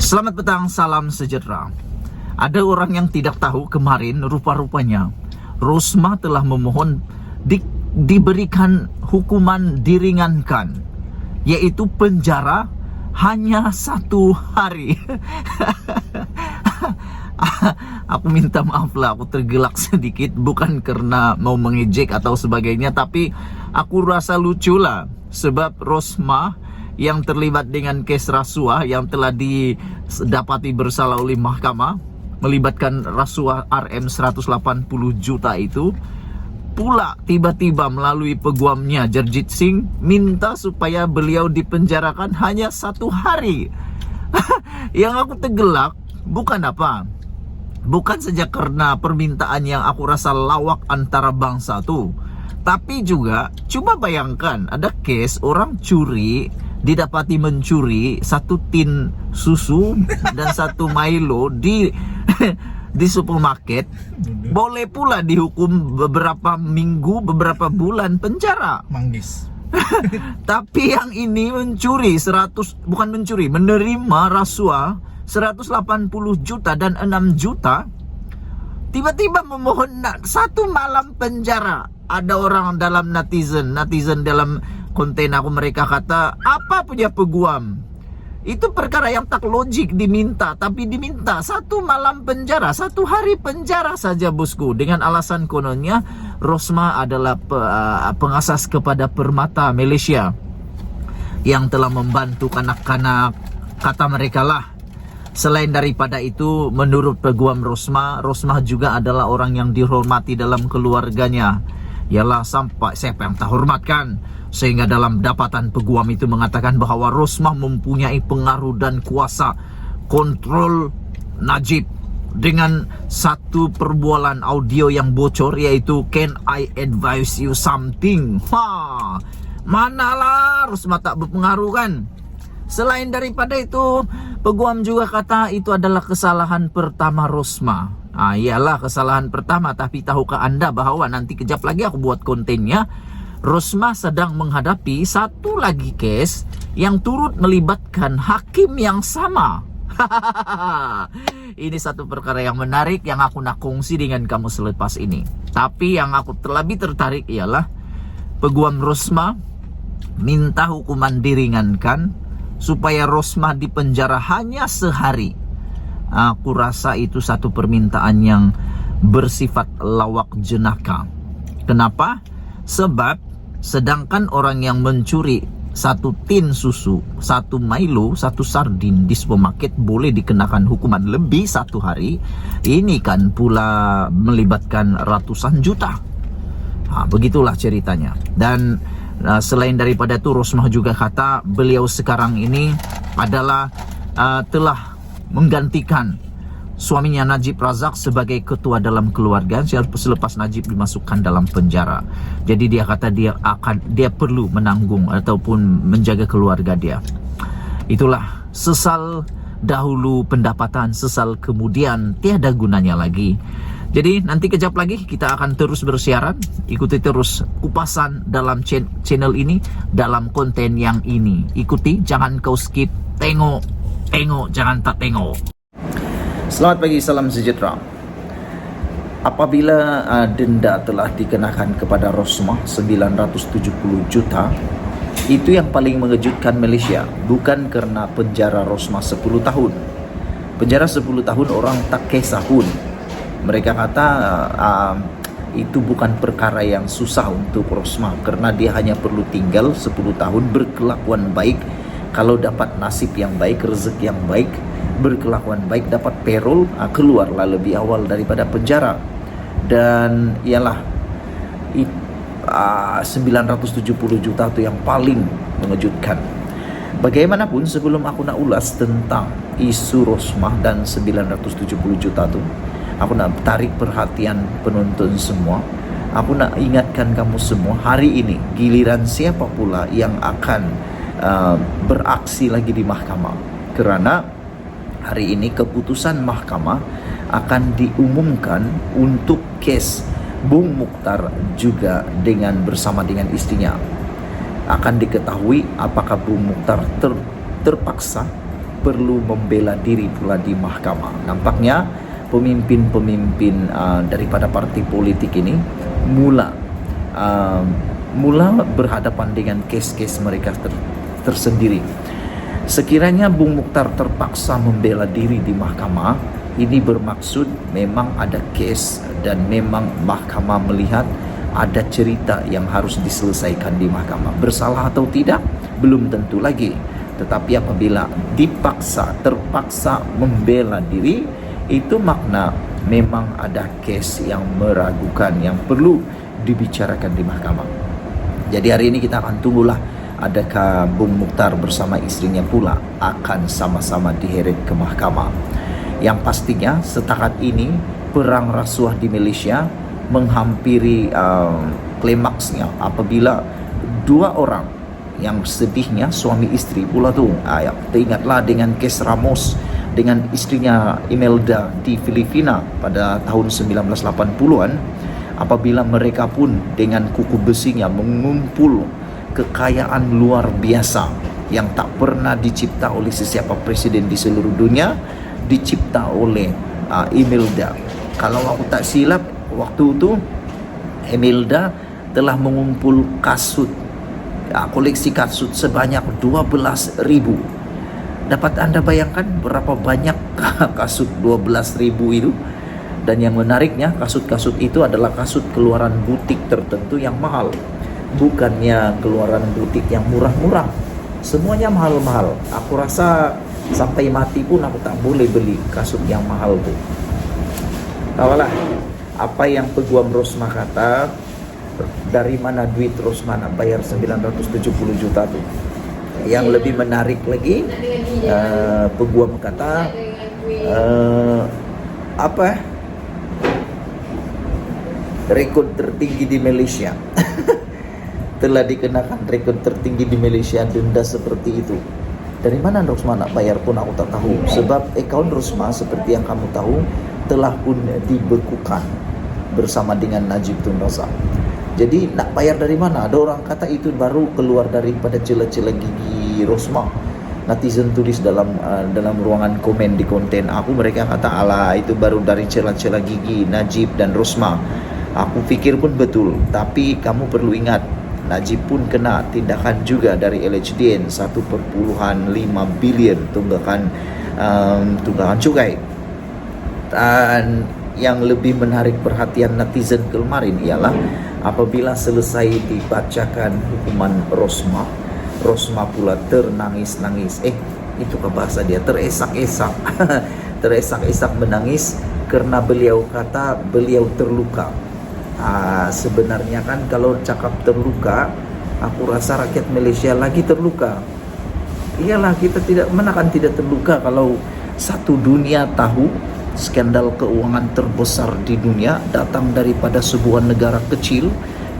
Selamat petang, salam sejahtera. Ada orang yang tidak tahu kemarin rupa-rupanya Rosmah telah memohon diberikan hukuman diringankan, yaitu penjara hanya 1 hari. Aku minta maaf lah, aku tergelak sedikit, bukan karena mau mengejek atau sebagainya, tapi aku rasa lucu lah. Sebab Rosmah yang terlibat dengan kes rasuah yang telah didapati bersalah oleh mahkamah, melibatkan rasuah RM 180 juta itu, pula tiba-tiba melalui peguamnya Jarjit Singh minta supaya beliau dipenjarakan hanya 1 hari. Yang aku tergelak bukan apa, bukan saja karena permintaan yang aku rasa lawak antara bangsa tuh, tapi juga coba bayangkan ada kes orang curi, didapati mencuri 1 tin susu dan 1 Milo di supermarket, boleh pula dihukum beberapa minggu, beberapa bulan penjara. Manggis. Tapi yang ini mencuri menerima rasuah 180 juta dan 6 juta, tiba-tiba memohon 1 malam penjara. Ada orang dalam netizen dalam konten aku, mereka kata, apa punya peguam? Itu perkara yang tak logik diminta, tapi diminta 1 malam penjara, 1 hari penjara saja bosku, dengan alasan kononnya Rosmah adalah pengasas kepada Permata Malaysia yang telah membantu kanak-kanak, kata mereka lah. Selain daripada itu, menurut peguam Rosmah juga adalah orang yang dihormati dalam keluarganya. Ialah sampai siapa yang tak hormatkan, sehingga dalam dapatan peguam itu mengatakan bahwa Rosmah mempunyai pengaruh dan kuasa kontrol Najib dengan 1 perbualan audio yang bocor, yaitu "Can I advise you something?" Manalah Rosmah tak berpengaruh kan. Selain daripada itu, peguam juga kata itu adalah kesalahan pertama Rosmah. Iyalah kesalahan pertama, tapi tahukah anda bahwa nanti kejap lagi aku buat kontennya, Rosmah sedang menghadapi 1 lagi kes yang turut melibatkan hakim yang sama. Ini satu perkara yang menarik yang aku nak kongsi dengan kamu selepas ini. Tapi yang aku lebih tertarik ialah peguam Rosmah minta hukuman diringankan supaya Rosmah dipenjara hanya sehari. Aku rasa itu satu permintaan yang bersifat lawak jenaka. Kenapa? Sebab sedangkan orang yang mencuri 1 tin susu, 1 Milo, 1 sardin di supermarket boleh dikenakan hukuman lebih 1 hari, ini kan pula melibatkan ratusan juta. Begitulah ceritanya. Dan selain daripada itu, Rosmah juga kata beliau sekarang ini adalah telah menggantikan suaminya Najib Razak sebagai ketua dalam keluarga selepas Najib dimasukkan dalam penjara. Jadi dia kata dia perlu menanggung ataupun menjaga keluarga dia. Itulah, sesal dahulu pendapatan, sesal kemudian tiada gunanya lagi. Jadi nanti kejap lagi kita akan terus bersiaran. Ikuti terus kupasan dalam channel ini, dalam konten yang ini. Ikuti, jangan kau skip. Tengok, jangan tak tengok. Selamat pagi, salam sejahtera. Apabila denda telah dikenakan kepada Rosmah 970 juta, itu yang paling mengejutkan Malaysia. Bukan karena penjara Rosmah 10 tahun. Penjara 10 tahun orang tak kisah pun. Mereka kata itu bukan perkara yang susah untuk Rosmah, karena dia hanya perlu tinggal 10 tahun berkelakuan baik. Kalau dapat nasib yang baik, rezeki yang baik, berkelakuan baik, dapat payroll, keluarlah lebih awal daripada penjara. Dan ialah 970 juta itu yang paling mengejutkan. Bagaimanapun, sebelum aku nak ulas tentang isu Rosmah dan 970 juta itu, aku nak tarik perhatian penonton semua. Aku nak ingatkan kamu semua, hari ini giliran siapa pula yang akan beraksi lagi di mahkamah. Kerana hari ini keputusan mahkamah akan diumumkan untuk kes Bung Mukhtar juga bersama dengan istrinya. Akan diketahui apakah Bung Mukhtar terpaksa perlu membela diri pula di mahkamah. Nampaknya pemimpin-pemimpin daripada parti politik ini mula berhadapan dengan kes-kes mereka tersendiri. Sekiranya Bung Mukhtar terpaksa membela diri di mahkamah, ini bermaksud memang ada kes dan memang mahkamah melihat ada cerita yang harus diselesaikan di mahkamah. Bersalah atau tidak belum tentu lagi. Tetapi apabila terpaksa membela diri, itu makna memang ada kes yang meragukan yang perlu dibicarakan di mahkamah. Jadi hari ini kita akan tunggulah adakah Bung Mukhtar bersama istrinya pula akan sama-sama diheret ke mahkamah. Yang pastinya setakat ini perang rasuah di Malaysia menghampiri klimaksnya apabila dua orang yang sedihnya suami istri pula tu. Teringatlah dengan kes Ramos dengan istrinya Imelda di Filipina pada tahun 1980-an, apabila mereka pun dengan kuku besinya mengumpul kekayaan luar biasa yang tak pernah dicipta oleh sesiapa presiden di seluruh dunia, dicipta oleh Imelda. Kalau aku tak silap, waktu itu Imelda telah mengumpul koleksi kasut sebanyak 12.000. Dapat Anda bayangkan berapa banyak kasut 12.000 itu? Dan yang menariknya, kasut-kasut itu adalah kasut keluaran butik tertentu yang mahal. Bukannya keluaran butik yang murah-murah. Semuanya mahal-mahal. Aku rasa sampai mati pun aku tak boleh beli kasut yang mahal tuh. Tahulah apa yang Peguam Rosmah kata, dari mana duit Rosmah nak bayar 970 juta tuh. Yang lebih menarik lagi, Peguam kata rekod tertinggi di Malaysia. Telah dikenakan rekod tertinggi di Malaysia, denda seperti itu. Dari mana Rosmah nak bayar pun aku tak tahu. Sebab akaun Rosmah seperti yang kamu tahu telah pun dibekukan bersama dengan Najib Tun Razak. Jadi nak bayar dari mana? Ada orang kata itu baru keluar daripada celah-celah gigi Rosmah. Netizen tulis dalam ruangan komen di konten aku, mereka kata alah itu baru dari celah-celah gigi Najib dan Rosmah. Aku fikir pun betul, tapi kamu perlu ingat Najib pun kena tindakan juga dari LHDN 1,5 bilion tunggakan cukai. Dan yang lebih menarik perhatian netizen kemarin ialah apabila selesai dibacakan hukuman Rosmah pula ternangis-nangis. Itu ke bahasa dia, teresak-esak. Teresak-esak menangis karena beliau kata beliau terluka. Sebenarnya kan kalau cakap terluka, aku rasa rakyat Malaysia lagi terluka. Iyalah, kita tidak terluka kalau satu dunia tahu skandal keuangan terbesar di dunia datang daripada sebuah negara kecil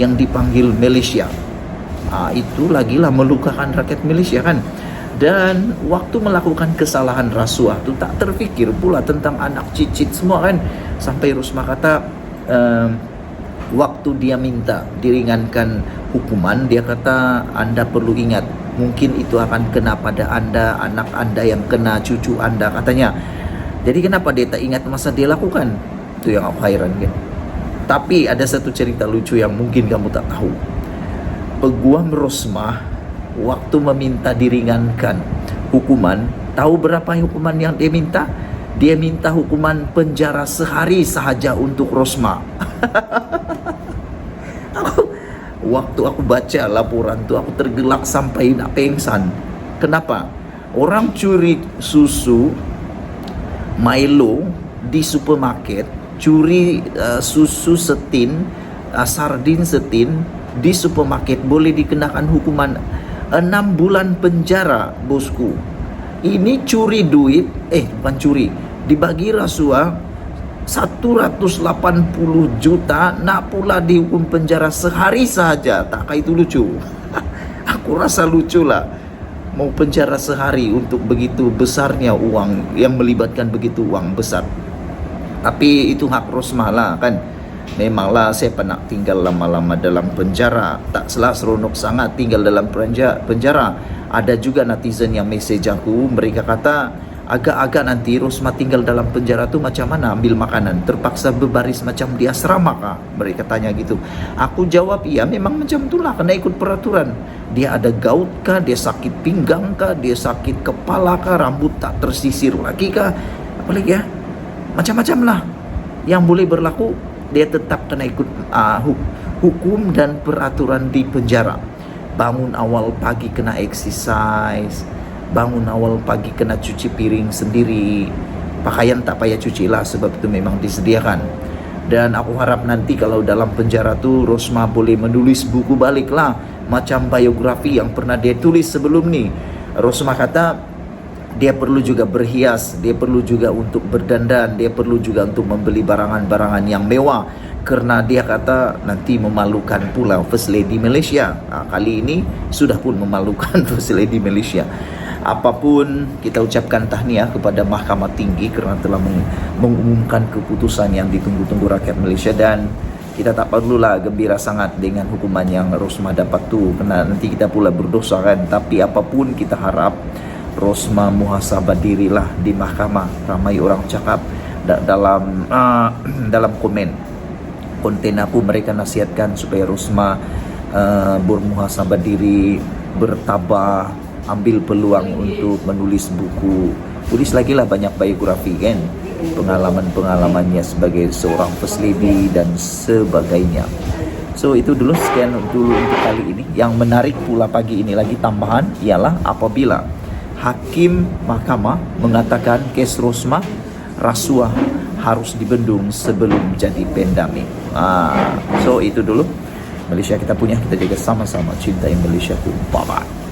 yang dipanggil Malaysia. Itu lagilah melukakan rakyat Malaysia kan. Dan waktu melakukan kesalahan rasuah itu tak terfikir pula tentang anak cicit semua kan. Sampai Rosmah kata waktu dia minta diringankan hukuman, dia kata Anda perlu ingat, mungkin itu akan kena pada Anda, anak Anda yang kena, cucu Anda katanya. Jadi kenapa dia tak ingat masa dia lakukan? Itu yang aku hairan kan. Tapi ada satu cerita lucu yang mungkin kamu tak tahu. Peguam Rosmah waktu meminta diringankan hukuman, tahu berapa hukuman yang dia minta? Dia minta hukuman penjara sehari sahaja untuk Rosmah. Waktu aku baca laporan tu, aku tergelak sampai nak pengsan. Kenapa? Orang curi susu Milo di supermarket, curi susu setin, sardin setin di supermarket boleh dikenakan hukuman 6 bulan penjara, bosku. Ini curi duit, bukan curi, dibagi rasuah 180 juta, nak pula dihukum penjara sehari saja. Tak itu lucu? Aku rasa lucu lah. Mau penjara sehari untuk begitu besarnya uang, yang melibatkan begitu uang besar. Tapi itu hak Rosmah lah kan. Memanglah saya pernah tinggal lama-lama dalam penjara, tak seronok sangat tinggal dalam penjara. Ada juga netizen yang message aku, mereka kata agak-agak nanti Rosma tinggal dalam penjara tuh macam mana ambil makanan, terpaksa berbaris macam di asrama kah? Mereka tanya gitu. Aku jawab, iya memang macam itulah, kena ikut peraturan. Dia ada gout kah, dia sakit pinggang kah, dia sakit kepala kah, rambut tak tersisir lagi kah, apalagi ya, macam-macam lah yang boleh berlaku. Dia tetap kena ikut hukum dan peraturan di penjara. Bangun awal pagi kena exercise, bangun awal pagi kena cuci piring sendiri, pakaian tak payah cuci lah sebab itu memang disediakan. Dan aku harap nanti kalau dalam penjara tuh Rosma boleh menulis buku balik lah, macam biografi yang pernah dia tulis sebelum ni. Rosma kata dia perlu juga berhias, dia perlu juga untuk berdandan, dia perlu juga untuk membeli barangan-barangan yang mewah, karena dia kata nanti memalukan pula First Lady Malaysia. Kali ini sudah pun memalukan First Lady Malaysia. Apapun, kita ucapkan tahniah kepada Mahkamah Tinggi kerana telah mengumumkan keputusan yang ditunggu-tunggu rakyat Malaysia, dan kita tak perlulah gembira sangat dengan hukuman yang Rosma dapat tu, kerana nanti kita pula berdosa kan. Tapi apapun, kita harap Rosma muhasabah dirilah di mahkamah. Ramai orang cakap dalam konten aku, mereka nasihatkan supaya Rosma bermuhasabah diri, bertabah, ambil peluang untuk menulis buku, tulis lagi lah banyak biografi kan, pengalaman-pengalamannya sebagai seorang first lady dan sebagainya. So itu dulu, sekian dulu untuk kali ini. Yang menarik pula pagi ini lagi tambahan ialah apabila hakim mahkamah mengatakan kes Rosma rasuah harus dibendung sebelum jadi pendami. So itu dulu Malaysia kita punya, kita jaga sama-sama, cintai Malaysia tu. Bye bye.